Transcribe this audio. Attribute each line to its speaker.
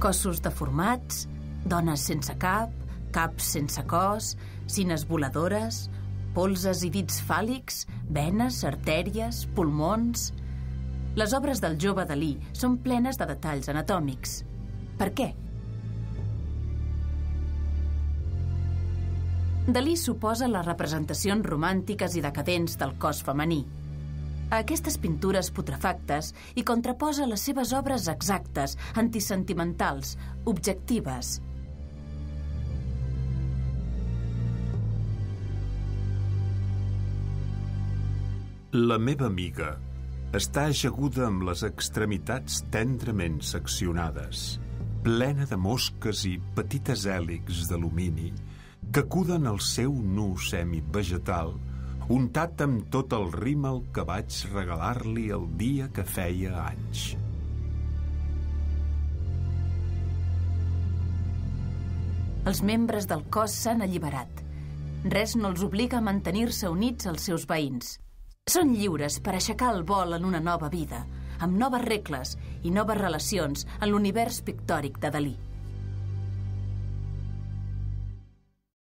Speaker 1: Cossos deformats, dones sense cap, caps sense cos, cines voladores, polzes i dits fàl·lics, venes, artèries, pulmons... Les obres del jove Dalí són plenes de detalls anatòmics. Per què? Dalí suposa les representacions romàntiques i decadents del cos femení. A aquestes pintures putrefactes hi contraposa les seves obres exactes, antisentimentals, objectives.
Speaker 2: La meva amiga està ajaguda amb les extremitats tendrament seccionades, plena de mosques i petites hèlixs d'alumini que acuden al seu nu semivegetal, untat amb tot el rímel que vaig regalar-li el dia que feia anys.
Speaker 1: Els membres del cos s'han alliberat. Res no els obliga a mantenir-se units als seus veïns. Són lliures per aixecar el vol en una nova vida, amb noves regles i noves relacions en l'univers pictòric de Dalí.